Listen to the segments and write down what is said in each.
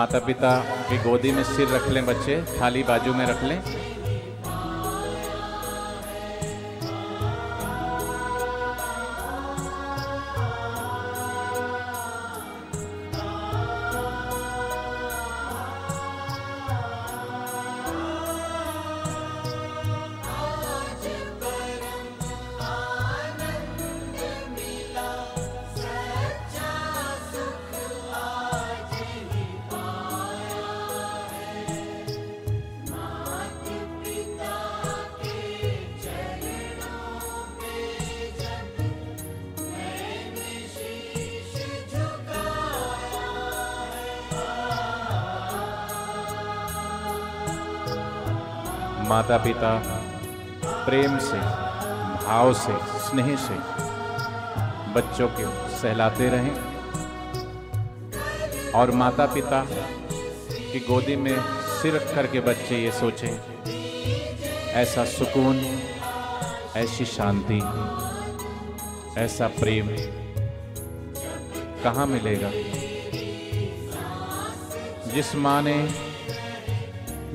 माता पिता की गोदी में सिर रख लें बच्चे, थाली बाजू में रख लें। माता पिता प्रेम से, भाव से, स्नेह से बच्चों को सहलाते रहें और माता पिता की गोदी में सिर रख करके बच्चे ये सोचें, ऐसा सुकून, ऐसी शांति, ऐसा प्रेम कहाँ मिलेगा। जिस माँ ने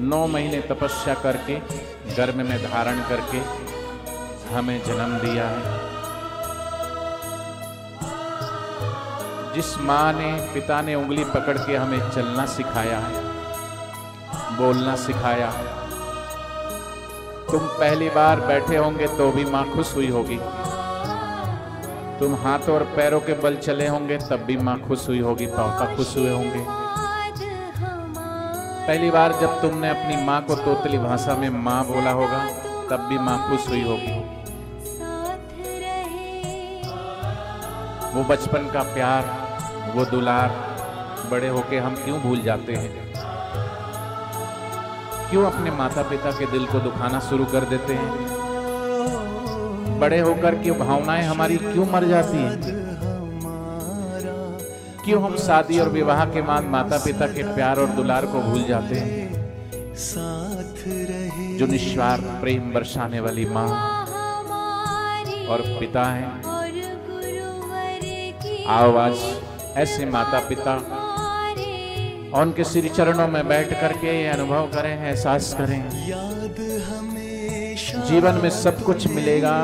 9 महीने तपस्या करके गर्भ में धारण करके हमें जन्म दिया है, जिस माँ ने, पिता ने उंगली पकड़ के हमें चलना सिखाया है, बोलना सिखाया है, तुम पहली बार बैठे होंगे तो भी माँ खुश हुई होगी, तुम हाथों और पैरों के बल चले होंगे तब भी माँ खुश हुई होगी, पापा खुश हुए होंगे। पहली बार जब तुमने अपनी माँ को तोतली भाषा में माँ बोला होगा तब भी माँ खुश हुई होगी। वो बचपन का प्यार, वो दुलार बड़े होके हम क्यों भूल जाते हैं? क्यों अपने माता पिता के दिल को दुखाना शुरू कर देते हैं? बड़े होकर क्यों भावनाएं हमारी क्यों मर जाती हैं? क्यों हम शादी और विवाह के बाद माता पिता के प्यार और दुलार को भूल जाते हैं? जो निस्वार्थ प्रेम बरसाने वाली माँ और पिता हैं। आओ आज ऐसे माता पिता और उनके श्री चरणों में बैठ करके ये अनुभव करें, एहसास करें, जीवन में सब कुछ मिलेगा,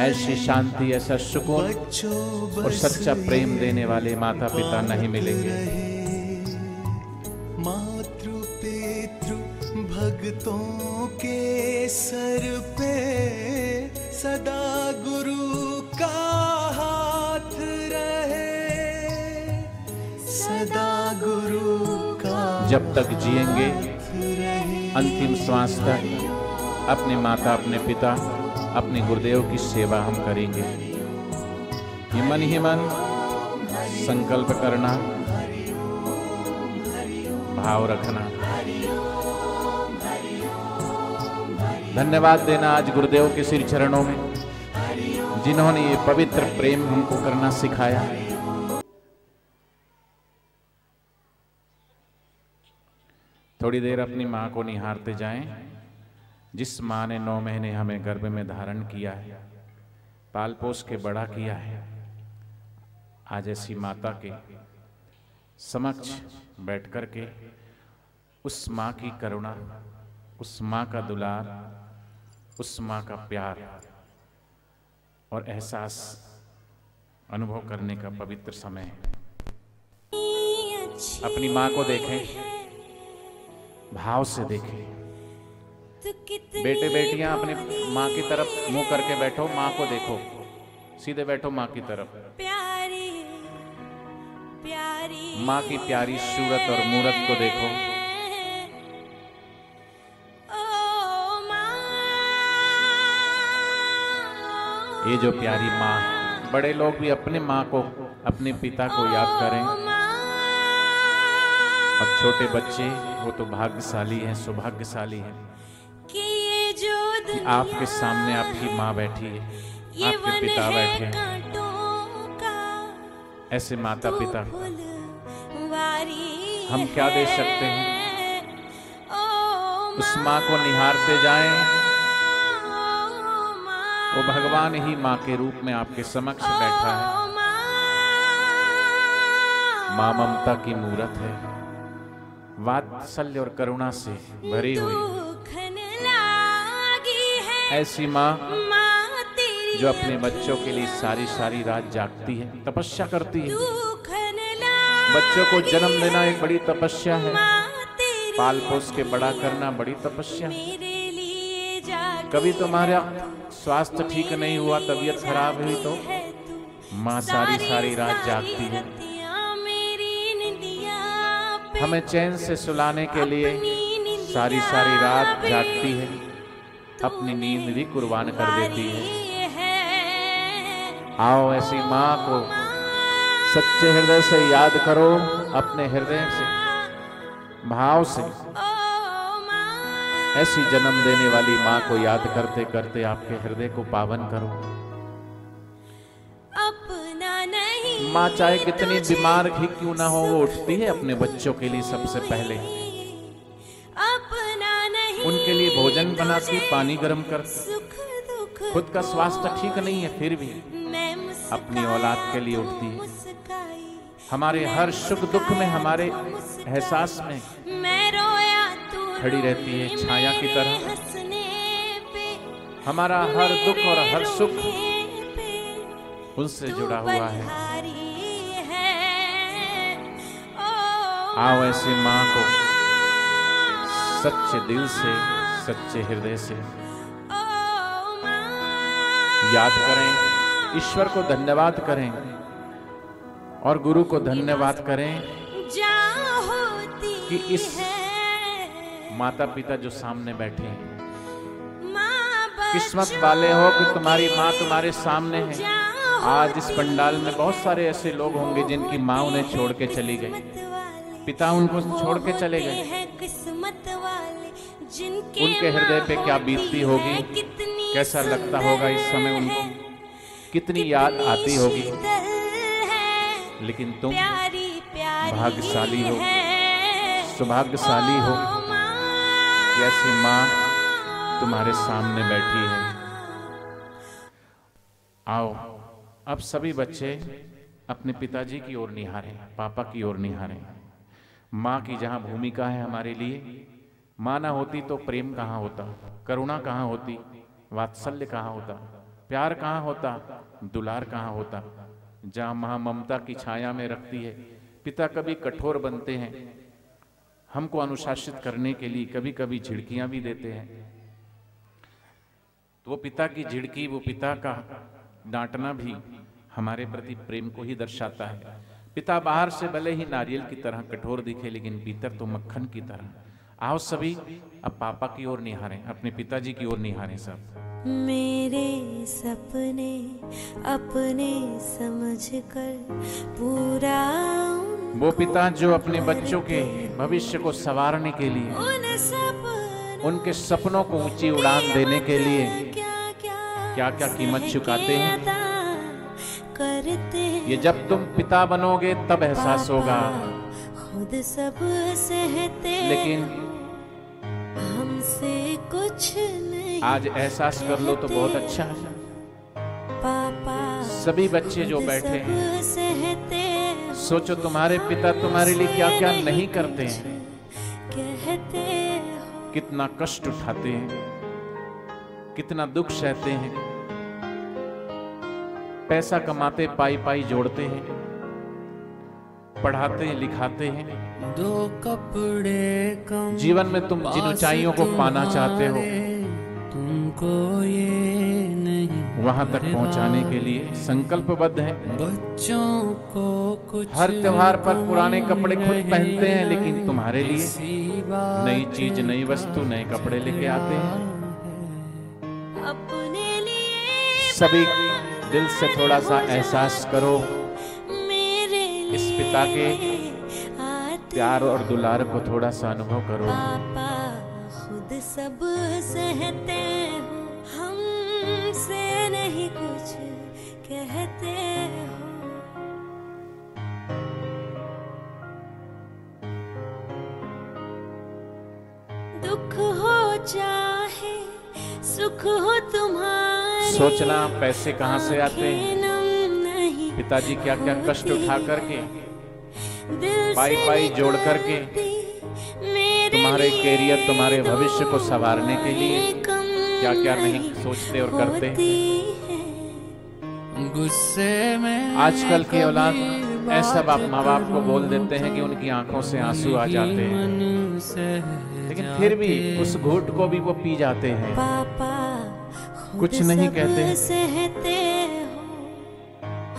ऐसी शांति, ऐसा सुकून और सच्चा प्रेम देने वाले माता पिता नहीं मिलेंगे। मातृ पितृ भक्तों के सर पे सदा गुरु का हाथ रहे, सदा गुरु का। जब तक जिएंगे अंतिम श्वास तक अपने माता, अपने पिता, अपने गुरुदेव की सेवा हम करेंगे। ये मन ही मन संकल्प करना, भाव रखना, धन्यवाद देना आज गुरुदेव के श्री चरणों में, जिन्होंने ये पवित्र प्रेम हमको करना सिखाया। थोड़ी देर अपनी माँ को निहारते जाएं, जिस माँ ने 9 महीने हमें गर्भ में धारण किया है, पाल पोस के बड़ा किया है। आज ऐसी माता के समक्ष बैठ कर के उस माँ की करुणा, उस माँ का दुलार, उस माँ का प्यार और एहसास अनुभव करने का पवित्र समय है। अपनी माँ को देखें, भाव से देखें। बेटे बेटियां अपने माँ की तरफ मुंह करके बैठो, माँ को देखो, सीधे बैठो माँ की तरफ। माँ की प्यारी सूरत और मूरत को देखो। ये जो प्यारी माँ है, बड़े लोग भी अपने माँ को, अपने पिता को याद करें। और छोटे बच्चे वो तो भाग्यशाली हैं, सौभाग्यशाली हैं कि आपके सामने आपकी माँ बैठी है, आपके पिता बैठे हैं। ऐसे माता पिता हम क्या दे सकते हैं? उस माँ को निहारते जाएं, वो भगवान ही माँ के रूप में आपके समक्ष बैठा है। माँ ममता की मूरत है, वात्सल्य और करुणा से भरी हुई ऐसी माँ जो अपने बच्चों के लिए सारी सारी रात जागती है, तपस्या करती है। बच्चों को जन्म देना एक बड़ी तपस्या है, पाल पोस के बड़ा करना बड़ी तपस्या है। कभी तुम्हारा स्वास्थ्य ठीक नहीं हुआ, तबीयत खराब हुई तो माँ सारी सारी रात जागती है, हमें चैन से सुलाने के लिए सारी सारी रात जागती है, अपनी नींद भी कुर्बान कर देती है। आओ ऐसी माँ को सच्चे हृदय से याद करो, अपने हृदय से भाव से ऐसी जन्म देने वाली माँ को याद करते करते आपके हृदय को पावन करो। माँ चाहे कितनी बीमार ही क्यों ना हो, वो उठती है अपने बच्चों के लिए सबसे पहले, उनके लिए भोजन बनाती, पानी गर्म करती। खुद का स्वास्थ्य ठीक नहीं है फिर भी अपनी औलाद के लिए उठती है। हमारे हर सुख दुख में, हमारे एहसास में खड़ी रहती है छाया की तरह। हमारा हर दुख और हर सुख उनसे जुड़ा हुआ है। आओ ऐसी माँ को सच्चे दिल से, सच्चे हृदय से याद करें, ईश्वर को धन्यवाद करें और गुरु को धन्यवाद करें कि इस माता पिता जो सामने बैठे हैं, किस्मत वाले हो कि तुम्हारी माँ तुम्हारे सामने है। आज इस पंडाल में बहुत सारे ऐसे लोग होंगे जिनकी माँ उन्हें छोड़ के चली गई, पिता उनको छोड़ के चले गए। उनके हृदय पे क्या बीतती होगी, कैसा लगता होगा इस समय, उनको कितनी याद आती होगी। लेकिन तुम भाग्यशाली हो, सौभाग्यशाली हो कि ऐसी माँ तुम्हारे सामने बैठी है। आओ अब सभी बच्चे अपने पिताजी की ओर निहारें, पापा की ओर निहारें। माँ की जहाँ भूमिका है हमारे लिए, माँ ना होती तो प्रेम कहाँ होता, करुणा कहाँ होती, वात्सल्य कहाँ होता, प्यार कहाँ होता, दुलार कहाँ होता। जहाँ माँ ममता की छाया में रखती है, पिता कभी कठोर बनते हैं, हमको अनुशासित करने के लिए कभी कभी झिड़कियाँ भी देते हैं। तो वो पिता की झिड़की, वो पिता का डांटना भी हमारे प्रति प्रेम को ही दर्शाता है। पिता बाहर से भले ही नारियल की तरह कठोर दिखे, लेकिन भीतर तो मक्खन की तरह। आओ सभी अब पापा की ओर निहारें, अपने पिताजी की ओर निहारें सब। मेरे सपने अपने समझकर पूरा, वो पिता जो अपने बच्चों के भविष्य को संवारने के लिए, उनके सपनों को ऊंची उड़ान देने के लिए क्या क्या कीमत चुकाते हैं। ये जब तुम पिता बनोगे तब एहसास होगा, खुद सब सहते लेकिन हमसे कुछ नहीं। आज एहसास कर लो तो बहुत अच्छा है। पापा सभी बच्चे जो बैठे हैं, सहते सोचो तुम्हारे पिता तुम्हारे लिए क्या क्या नहीं करते हैं, कहते हो, कितना कष्ट उठाते हैं, कितना दुख सहते हैं, पैसा कमाते पाई पाई जोड़ते हैं, पढ़ाते हैं लिखाते हैं। दो कपड़े कम जीवन में तुम जिन ऊंचाइयों को पाना चाहते हो, तुमको ये नहीं वहां तक पहुंचाने के लिए संकल्पबद्ध है। बच्चों को कुछ हर त्योहार पर पुराने कपड़े खुद पहनते हैं, लेकिन तुम्हारे लिए नई चीज, नई वस्तु, नए कपड़े लेके आते हैं। अपने लिए सभी दिल से थोड़ा सा एहसास करो मेरे इस लिए पिता के आते प्यार और दुलार को थोड़ा सा अनुभव करो। पापा खुद सब सहते हो, हमसे नहीं कुछ कहते हो। दुख हो चाहे सुख हो तुम्हारे, सोचना पैसे कहाँ से आते हैं, नम नहीं पिताजी क्या क्या कष्ट उठा करके, दिल पाई से पाई जोड़ करके निकलती तुम्हारे कैरियर, तुम्हारे भविष्य को संवारने के लिए क्या क्या नहीं सोचते और करते। गुस्से में आजकल की औलाद ऐसा माँ बाप को बोल देते हैं कि उनकी आंखों से आंसू आ जाते हैं, लेकिन फिर भी उस घूंट को भी वो पी जाते हैं, कुछ नहीं कहते। सहते हो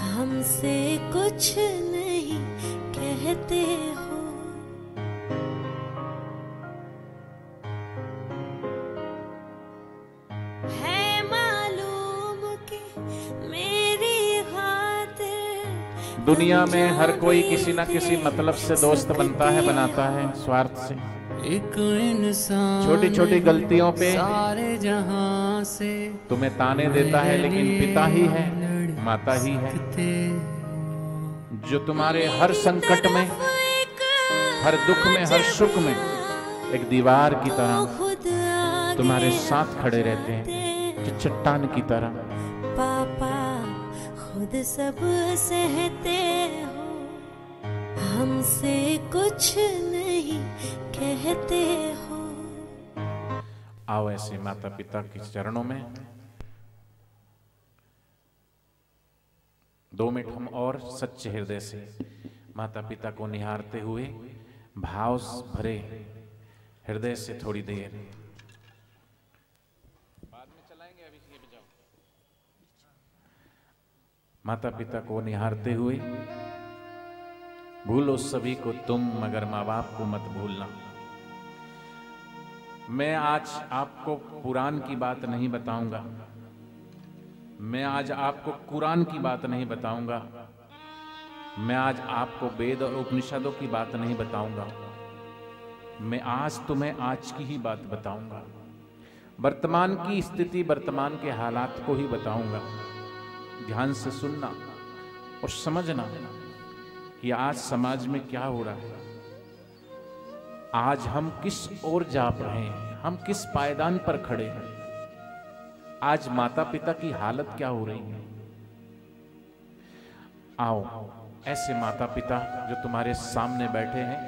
हमसे कुछ नहीं कहते हो। है मालूम कि मेरी खातिर दुनिया में हर कोई किसी ना किसी मतलब से दोस्त बनता है, बनाता है स्वार्थ से। एक इंसान छोटी छोटी गलतियों पे सारे जहां से तुम्हें ताने देता है, लेकिन पिता ही है, माता ही है जो तुम्हारे हर संकट में, हर दुख में, हर सुख में एक दीवार की तरह तुम्हारे साथ खड़े रहते हैं, जो चट्टान की तरह। पापा खुद सब सहते हो हमसे कुछ नहीं कहते हो। आओ ऐसे माता पिता के चरणों में 2 मिनट हम और सच्चे हृदय से माता पिता को निहारते हुए भाव भरे हृदय से थोड़ी देर। बाद में चलाएंगे, अभी ये बजाओ। माता पिता को निहारते हुए भूलो सभी को तुम, मगर माँ बाप को मत भूलना। मैं आज आपको पुराण की बात नहीं बताऊंगा, मैं आज आपको कुरान की बात नहीं बताऊंगा, मैं आज आपको वेद और उपनिषदों की बात नहीं बताऊंगा, मैं आज तुम्हें आज की ही बात बताऊंगा। वर्तमान की स्थिति, वर्तमान के हालात को ही बताऊंगा। ध्यान से सुनना और समझना कि आज समाज में क्या हो रहा है, आज हम किस ओर जा रहे हैं, हम किस पायदान पर खड़े हैं, आज माता पिता की हालत क्या हो रही है। आओ ऐसे माता पिता जो तुम्हारे सामने बैठे हैं,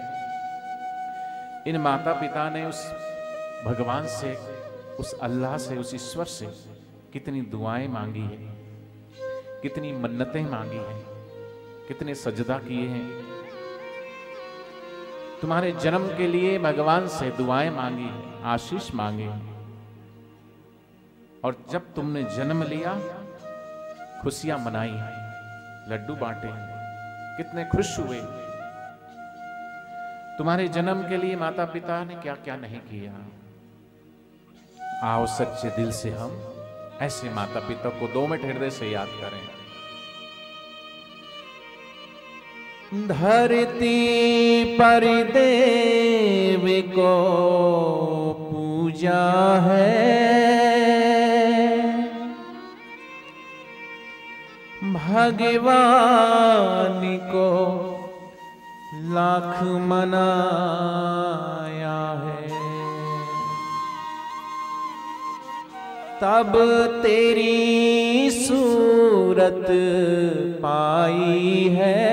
इन माता पिता ने उस भगवान से, उस अल्लाह से, उस ईश्वर से कितनी दुआएं मांगी है, कितनी मन्नतें मांगी हैं, कितने सजदा किए हैं। तुम्हारे जन्म के लिए भगवान से दुआएं मांगी हैं, आशीष मांगे हैं। और जब तुमने जन्म लिया, खुशियां मनाई, लड्डू बांटे, कितने खुश हुए। तुम्हारे जन्म के लिए माता पिता ने क्या क्या नहीं किया। आओ सच्चे दिल से हम ऐसे माता पिता को 2 मिनट हृदय से याद करें। धरती पर देव को पूजा है, भगवान को लाख मनाया है, तब तेरी सूरत पाई है।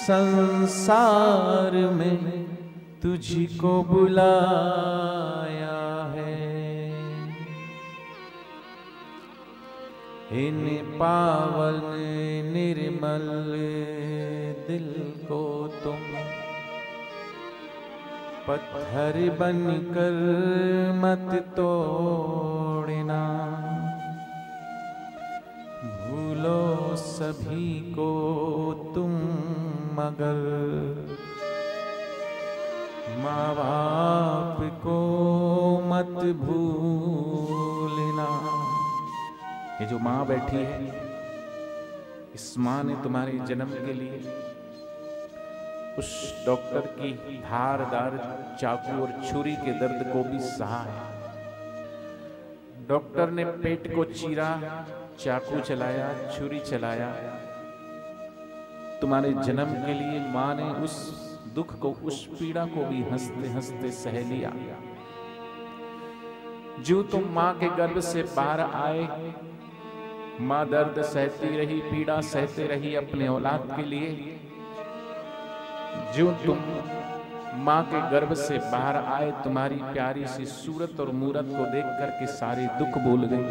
संसार में तुझको बुलाया है, इन पावन निर्मल दिल को तुम पत्थर बनकर मत तोड़ना। भूलो सभी को तुम, मगर माँ बाप को मत भूलना। ये जो माँ बैठी है, इस माँ ने तुम्हारे जन्म के लिए उस डॉक्टर की धारदार चाकू और छुरी के दर्द को भी सहा है। डॉक्टर ने पेट को चीरा, चाकू चलाया, छुरी चलाया। तुम्हारे जन्म के लिए माँ ने उस दुख को, उस पीड़ा को भी हंसते हंसते सह लिया। जो तुम माँ के गर्भ से बाहर आए, माँ दर्द सहती रही, पीड़ा सहती रही अपने औलाद के लिए। जो तुम माँ के गर्भ से बाहर आए, तुम्हारी प्यारी सी सूरत और मूरत को देख करके सारे दुख भूल गई,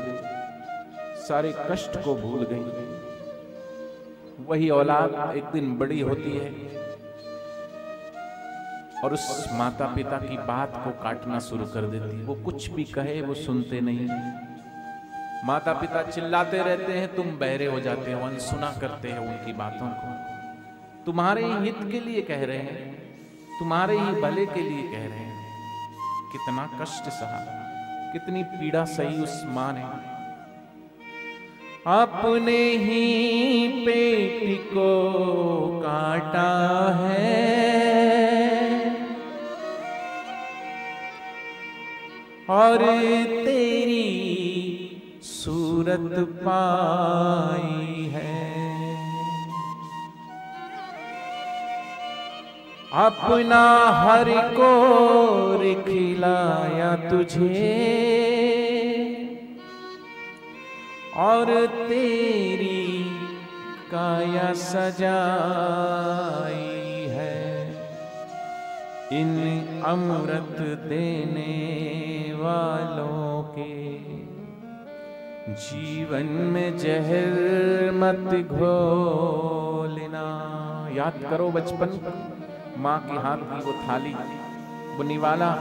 सारे कष्ट को भूल गई। वही औलाद एक दिन बड़ी होती है और उस माता पिता की बात को काटना शुरू कर देती है। वो कुछ भी कहे वो सुनते नहीं। माता पिता चिल्लाते रहते हैं, तुम बहरे हो जाते हो, अनसुना करते हैं उनकी बातों को। तुम्हारे ही हित के लिए कह रहे हैं, तुम्हारे ही भले के लिए कह रहे हैं। कितना कष्ट सहा, कितनी पीड़ा सही उस मां ने। अपने ही पेट को काटा है और तेरी सूरत पाई है। अपना हर को खिलाया तुझे और तेरी काया सजाई है। इन अमृत देने वालों के जीवन में जहर मत घोलना। याद करो बचपन, माँ के हाथ की वो थाली, वो निवाला,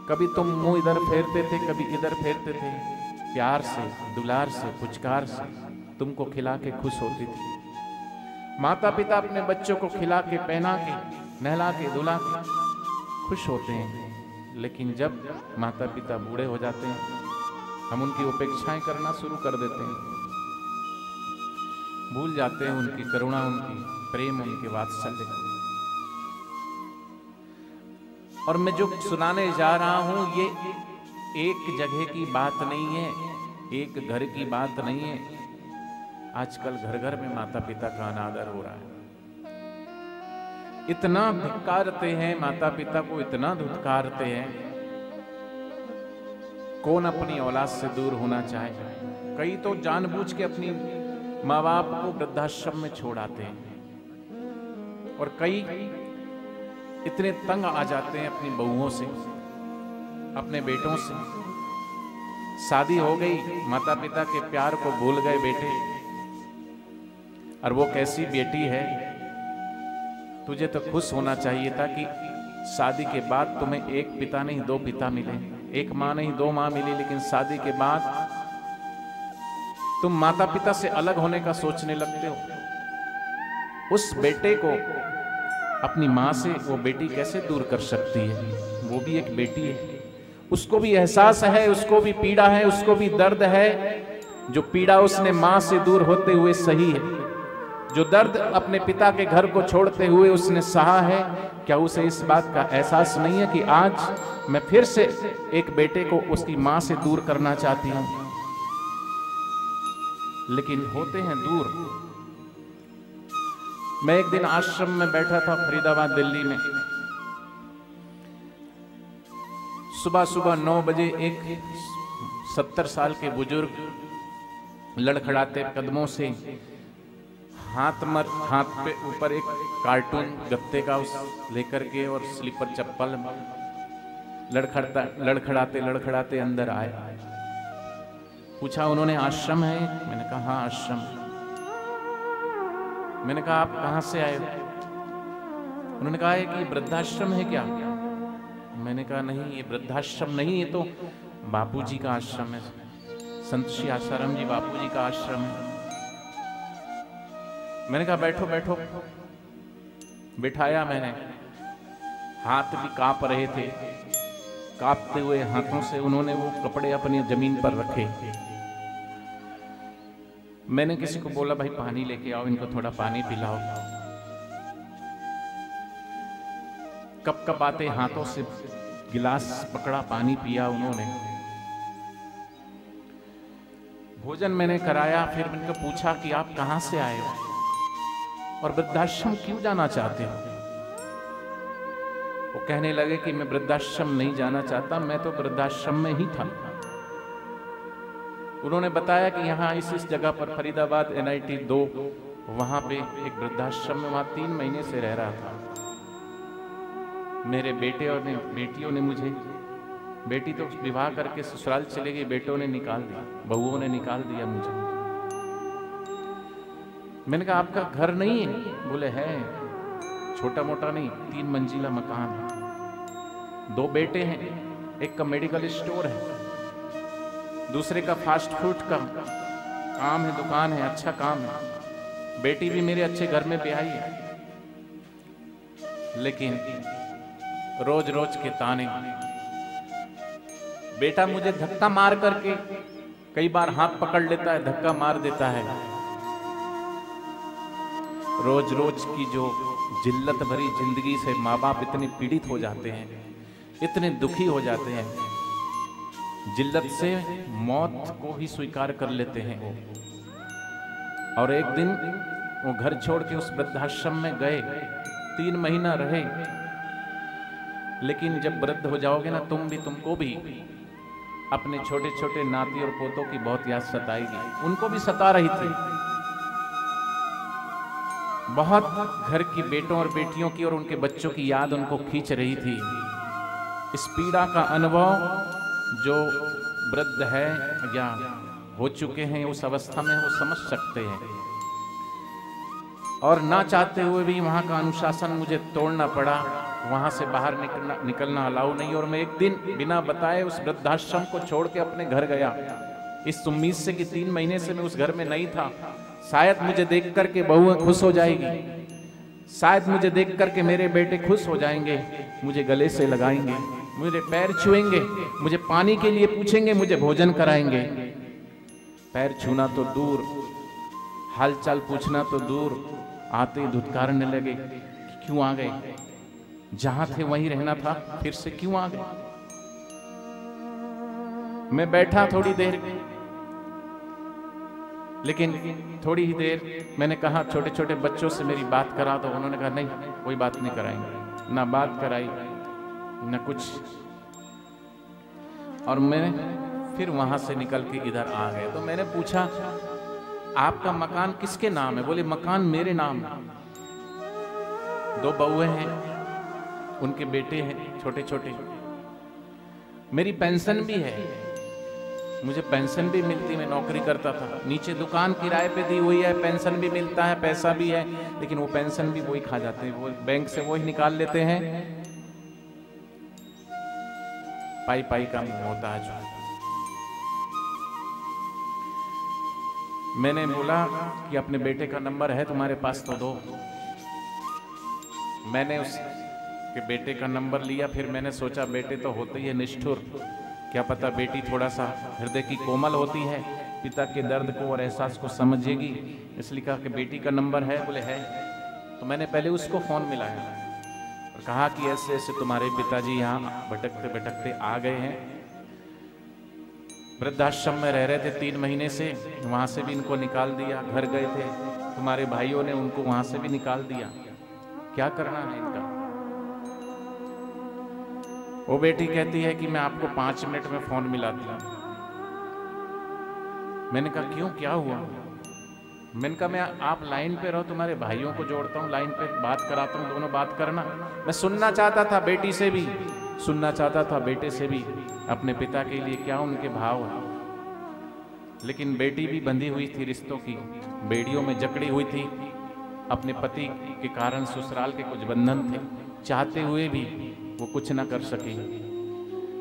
कभी तुम मुंह इधर फेरते थे, कभी इधर फेरते थे। प्यार से, दुलार से, पुचकार से तुमको खिला के खुश होती थी। माता पिता अपने बच्चों को खिला के, पहना के, नहला के, धुला के खुश होते हैं। लेकिन जब माता पिता बूढ़े हो जाते हैं, हम उनकी उपेक्षाएं करना शुरू कर देते हैं, भूल जाते हैं उनकी करुणा, उनकी प्रेम, उनके वात्सल्य। और मैं जो सुनाने जा रहा हूं ये एक जगह की बात नहीं है, एक घर की बात नहीं है। आजकल घर घर में माता पिता का अनादर हो रहा है। इतना धिक्कारते हैं माता पिता को, इतना धुतकारते हैं। कौन अपनी औलाद से दूर होना चाहे? कई तो जानबूझ के अपनी माँ बाप को वृद्धाश्रम में छोड़ आते हैं और कई इतने तंग आ जाते हैं अपनी बहुओं से, अपने बेटों से। शादी हो गई, माता पिता के प्यार को भूल गए बेटे, और वो कैसी बेटी है। तुझे तो खुश होना चाहिए था कि शादी के बाद तुम्हें एक पिता नहीं दो पिता मिले, एक माँ नहीं दो माँ मिली, लेकिन शादी के बाद तुम माता पिता से अलग होने का सोचने लगते हो। उस बेटे को अपनी माँ से वो बेटी कैसे दूर कर सकती है? वो भी एक बेटी है, उसको भी एहसास है, उसको भी पीड़ा है, उसको भी दर्द है। जो पीड़ा उसने माँ से दूर होते हुए सही है, जो दर्द अपने पिता के घर को छोड़ते हुए उसने सहा है, क्या उसे इस बात का एहसास नहीं है कि आज मैं फिर से एक बेटे को उसकी माँ से दूर करना चाहती हूँ? लेकिन होते हैं दूर। मैं एक दिन आश्रम में बैठा था फरीदाबाद दिल्ली में। सुबह सुबह 9 बजे एक 70 साल के बुजुर्ग लड़खड़ाते कदमों से हाथ पे ऊपर एक कार्टून गत्ते का उस लेकर के और स्लीपर चप्पल लड़खड़ाते लड़खड़ाते अंदर आए। पूछा उन्होंने, आश्रम है? मैंने कहा हाँ आश्रम। मैंने कहा आप कहां से आए? उन्होंने कहा है कि वृद्धाश्रम है क्या? मैंने कहा नहीं, ये वृद्धाश्रम नहीं, ये तो बापूजी का आश्रम है, संत श्री आसाराम जी बापूजी का आश्रम है। मैंने कहा बैठो बैठो। बिठाया मैंने। हाथ भी कांप रहे थे, कांपते हुए हाथों से उन्होंने वो कपड़े अपनी जमीन पर रखे। मैंने किसी को बोला भाई पानी लेके आओ, इनको थोड़ा पानी पिलाओ। कप कप आते हाथों से गिलास पकड़ा, पानी पिया उन्होंने। भोजन मैंने कराया। फिर मैंने पूछा कि आप कहां से आए हो और वृद्धाश्रम क्यों जाना चाहते हो? वो कहने लगे कि मैं वृद्धाश्रम नहीं जाना चाहता, मैं तो वृद्धाश्रम में ही था। उन्होंने बताया कि यहाँ इस जगह पर फरीदाबाद NIT 2 वहां पे एक वृद्धाश्रम में, वहां 3 महीने से रह रहा था। मेरे बेटे और बेटियों ने मुझे, बेटी तो विवाह करके ससुराल चले गई, बेटों ने निकाल दिया, बहुओं ने निकाल दिया मुझे। मैंने कहा आपका घर नहीं है? बोले है, छोटा मोटा नहीं, 3 मंजिला मकान है, 2 बेटे हैं, एक का मेडिकल स्टोर है, दूसरे का फास्ट फूड का काम है, दुकान है, अच्छा काम है, बेटी भी मेरे अच्छे घर में ब्याही है। लेकिन रोज रोज के ताने, बेटा मुझे धक्का मार करके, कई बार हाथ पकड़ लेता है, धक्का मार देता है। रोज रोज की जो जिल्लत भरी जिंदगी से माँ बाप इतने पीड़ित हो जाते हैं, इतने दुखी हो जाते हैं, जिल्लत से मौत को ही स्वीकार कर लेते हैं वो। और एक दिन वो घर छोड़ के उस वृद्धाश्रम में गए, 3 महीना रहे। लेकिन जब वृद्ध हो जाओगे ना तुमको भी अपने छोटे छोटे नाती और पोतों की बहुत याद सताएगी। उनको भी सता रही थी बहुत, घर की बेटों और बेटियों की और उनके बच्चों की याद उनको खींच रही थी। इस पीड़ा का अनुभव जो वृद्ध है या हो चुके हैं उस अवस्था में, वो समझ सकते हैं। और ना चाहते हुए भी वहां का अनुशासन मुझे तोड़ना पड़ा, वहां से बाहर निकलना अलाउ नहीं। और मैं एक दिन बिना बताए उस वृद्धाश्रम को छोड़ के अपने घर गया, इस उम्मीद से कि 3 महीने से मैं उस घर में नहीं था। शायद मुझे देख करके बहुएं खुश हो जाएगी, शायद मुझे देख करके मेरे बेटे खुश हो जाएंगे, मुझे गले से लगाएंगे, मुझे पैर छुएंगे, मुझे पानी के लिए पूछेंगे, मुझे भोजन कराएंगे। पैर छूना तो दूर, हालचाल पूछना तो दूर, आते ही धुतकारने लगे कि क्यों आ गए, जहां थे वहीं रहना था, फिर से क्यों आ गए। मैं बैठा थोड़ी देर, लेकिन थोड़ी ही देर मैंने कहा छोटे छोटे बच्चों से मेरी बात करा, तो उन्होंने कहा नहीं कोई बात नहीं कराएंगे, ना बात कराई ना कुछ। और मैं फिर वहां से निकल के इधर आ गए। तो मैंने पूछा आपका मकान किसके नाम है? बोले मकान मेरे नाम है, 2 बहुएं हैं, उनके बेटे हैं छोटे छोटे, मेरी पेंशन भी है, मुझे पेंशन भी मिलती, मैं नौकरी करता था, नीचे दुकान किराए पे दी हुई है, पेंशन भी मिलता है, पैसा भी है, लेकिन वो पेंशन भी वही खा जाते हैं, वो बैंक से वही निकाल लेते हैं, पाई पाई का मोहताज। मैंने बोला कि अपने बेटे का नंबर है तुम्हारे पास तो दो। मैंने उसके बेटे का नंबर लिया, फिर मैंने सोचा बेटे तो होते ही है निष्ठुर, क्या पता बेटी थोड़ा सा हृदय की कोमल होती है, पिता के दर्द को और एहसास को समझेगी, इसलिए कहा कि बेटी का नंबर है? बोले है। तो मैंने पहले उसको फोन मिलाया और कहा कि ऐसे ऐसे तुम्हारे पिताजी यहाँ भटकते भटकते आ गए हैं, वृद्धाश्रम में रह रहे थे 3 महीने से, वहां से भी इनको निकाल दिया, घर गए थे तुम्हारे भाइयों ने उनको वहां से भी निकाल दिया, क्या करना है इनका? वो बेटी कहती है कि मैं आपको 5 मिनट में फोन मिलाती हूं। मैंने कहा क्यों, क्या हुआ? मैंने कहा मैं आप लाइन पे रहो, तुम्हारे भाइयों को जोड़ता हूँ, लाइन पे बात कराता हूँ, दोनों बात करना। मैं सुनना चाहता था, बेटी से भी सुनना चाहता था, बेटे से भी, अपने पिता के लिए क्या उनके भाव है। लेकिन बेटी भी बंधी हुई थी, रिश्तों की बेड़ियों में जकड़ी हुई थी, अपने पति के कारण ससुराल के कुछ बंधन थे, चाहते हुए भी वो कुछ ना कर सकी।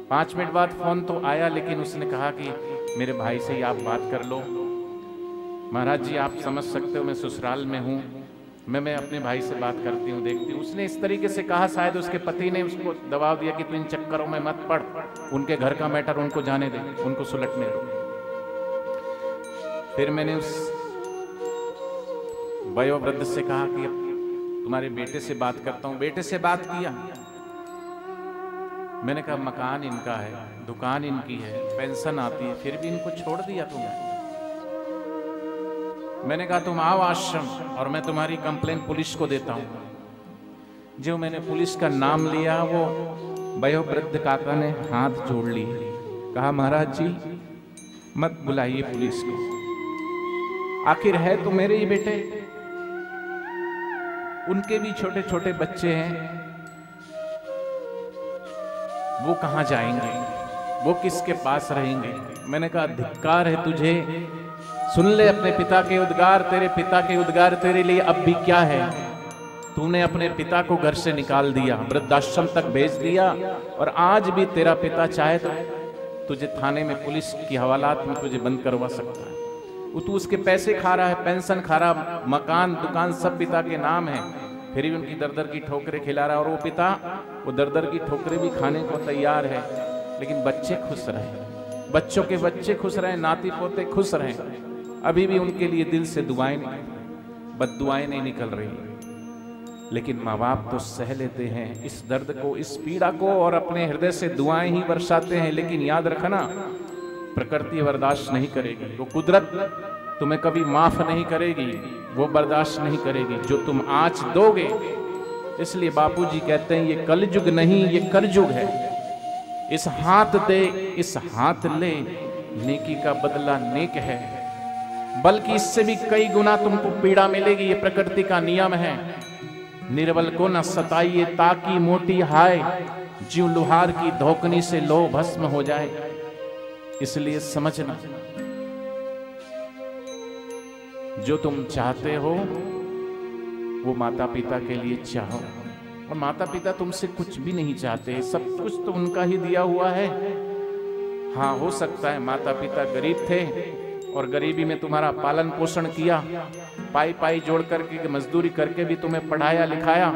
5 मिनट बाद फोन तो आया, लेकिन उसने कहा कि मेरे भाई से ही आप बात कर लो। महाराज जी आप समझ सकते हो मैं ससुराल में हूँ, मैं अपने भाई से बात करती हूँ, देखती हूँ। उसने इस तरीके से कहा, शायद उसके पति ने उसको दबाव दिया कि तू इन चक्करों में मत पड़, उनके घर का मैटर उनको जाने दे, उनको सुलटने दो। फिर मैंने उस वयोवृद्ध से कहा कि अब तुम्हारे बेटे से बात करता हूँ। बेटे से बात किया, मैंने कहा मकान इनका है, दुकान इनकी है, पेंशन आती है, फिर भी इनको छोड़ दिया तुमने। मैंने कहा तुम आओ आश्रम और मैं तुम्हारी कंप्लेन पुलिस को देता हूं। जो मैंने पुलिस का नाम लिया, वो वयोवृद्ध काका ने हाथ जोड़ लिए, कहा महाराज जी मत बुलाइए पुलिस को, आखिर है तो मेरे ही बेटे, उनके भी छोटे छोटे बच्चे हैं, वो कहां जाएंगे, वो किसके पास रहेंगे। मैंने कहा धिक्कार है तुझे, सुन ले अपने पिता के उद्गार। तेरे पिता के उद्गार तेरे लिए अब भी क्या है। तूने अपने पिता को घर से निकाल दिया, वृद्धाश्रम तक भेज दिया, और आज भी तेरा पिता चाहे तो तुझे थाने में, पुलिस की हवालात में तुझे बंद करवा सकता है। वो तू उसके पैसे खा रहा है, पेंशन खा रहा, मकान दुकान सब पिता के नाम है, फिर भी उनकी दर दर की ठोकरें खिला रहा है। और वो पिता वो दर दर की ठोकरें भी खाने को तैयार है, लेकिन बच्चे खुश रहे, बच्चों के बच्चे खुश रहे, नाती पोते खुश रहे। अभी भी उनके लिए दिल से दुआएं, बद्दुआएं नहीं निकल रही, लेकिन माँ बाप तो सह लेते हैं इस दर्द को, इस पीड़ा को, और अपने हृदय से दुआएं ही बरसाते हैं। लेकिन याद रखना, प्रकृति बर्दाश्त नहीं करेगी, वो कुदरत तुम्हें कभी माफ नहीं करेगी, वो बर्दाश्त नहीं करेगी जो तुम आज दोगे। इसलिए बापूजी कहते हैं ये कलयुग नहीं, ये करजुग है। इस हाथ दे, इस हाथ ले, नेकी का बदला नेक है, बल्कि इससे भी कई गुना तुमको पीड़ा मिलेगी। ये प्रकृति का नियम है। निर्बल को न सताइए ताकि मोटी हाय, जीव लुहार की धोकनी से लो भस्म हो जाए। इसलिए समझना, जो तुम चाहते हो वो माता पिता के लिए चाहो, और माता पिता तुमसे कुछ भी नहीं चाहते, सब कुछ तो उनका ही दिया हुआ है। हाँ, हो सकता है माता पिता गरीब थे और गरीबी में तुम्हारा पालन पोषण किया, पाई पाई जोड़ करके मजदूरी करके भी तुम्हें पढ़ाया लिखाया,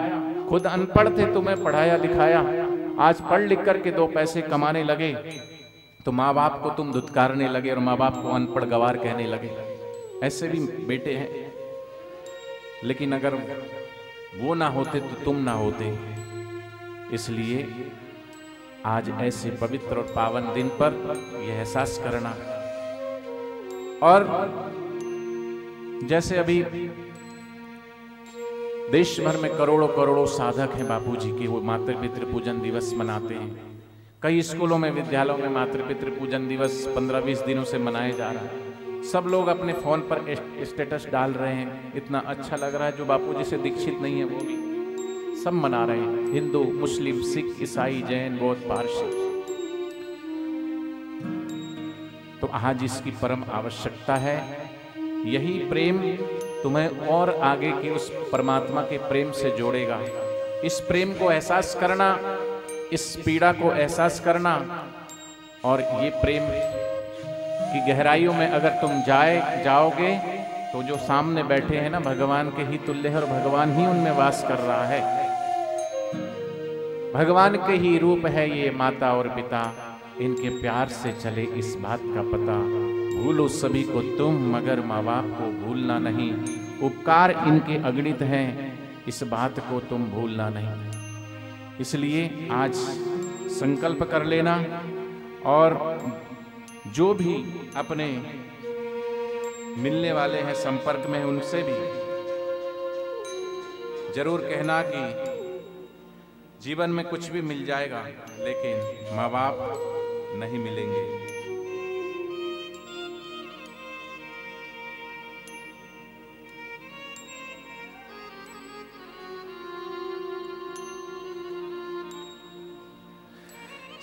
खुद अनपढ़ थे तुम्हें पढ़ाया लिखाया, आज पढ़ लिख करके दो पैसे कमाने लगे तो माँ बाप को तुम धुतकारने लगे और माँ बाप को अनपढ़ गवार कहने लगे। ऐसे भी बेटे हैं, लेकिन अगर वो ना होते तो तुम ना होते। इसलिए आज ऐसे पवित्र और पावन दिन पर यह एहसास करना, और जैसे अभी देश भर में करोड़ों करोड़ों साधक हैं बापूजी के, वो मातृ पितृ पूजन दिवस मनाते हैं। कई स्कूलों में, विद्यालयों में मातृ पितृ पूजन दिवस 15-20 दिनों से मनाया जा रहा है। सब लोग अपने फोन पर स्टेटस डाल रहे हैं, इतना अच्छा लग रहा है। जो बापूजी से दीक्षित नहीं है वो भी सब मना रहे हैं, हिंदू, मुस्लिम, सिख, ईसाई, जैन, बौद्ध, पारसी। तो आज इसकी परम आवश्यकता है। यही प्रेम तुम्हें और आगे की उस परमात्मा के प्रेम से जोड़ेगा। इस प्रेम को एहसास करना, इस पीड़ा को एहसास करना, और ये प्रेम की गहराइयों में अगर तुम जाओगे तो जो सामने बैठे हैं ना, भगवान के ही तुल्य है और भगवान ही उनमें वास कर रहा है। भगवान के ही रूप है ये माता और पिता, इनके प्यार से चले इस बात का पता। भूलो सभी को तुम मगर माँ बाप को भूलना नहीं, उपकार इनके अगणित हैं, इस बात को तुम भूलना नहीं। इसलिए आज संकल्प कर लेना, और जो भी अपने मिलने वाले हैं संपर्क में, उनसे भी जरूर कहना कि जीवन में कुछ भी मिल जाएगा, लेकिन माँ बाप नहीं मिलेंगे।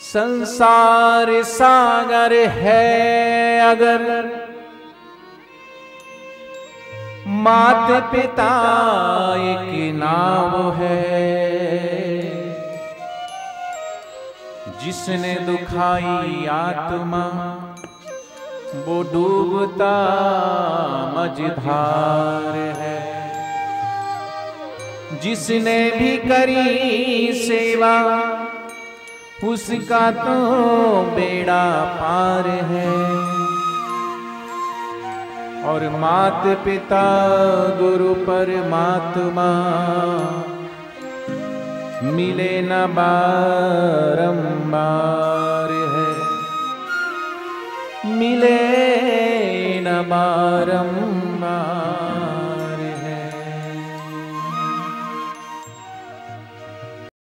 संसार सागर है अगर माता पिता एक नाव है, जिसने दुखाई आत्मा वो डूबता मझधार है। जिसने भी करी सेवा उसका तो बेड़ा पार है। और मात पिता गुरु परमात्मा मिले न बारंबार है, मिले न बारंबार।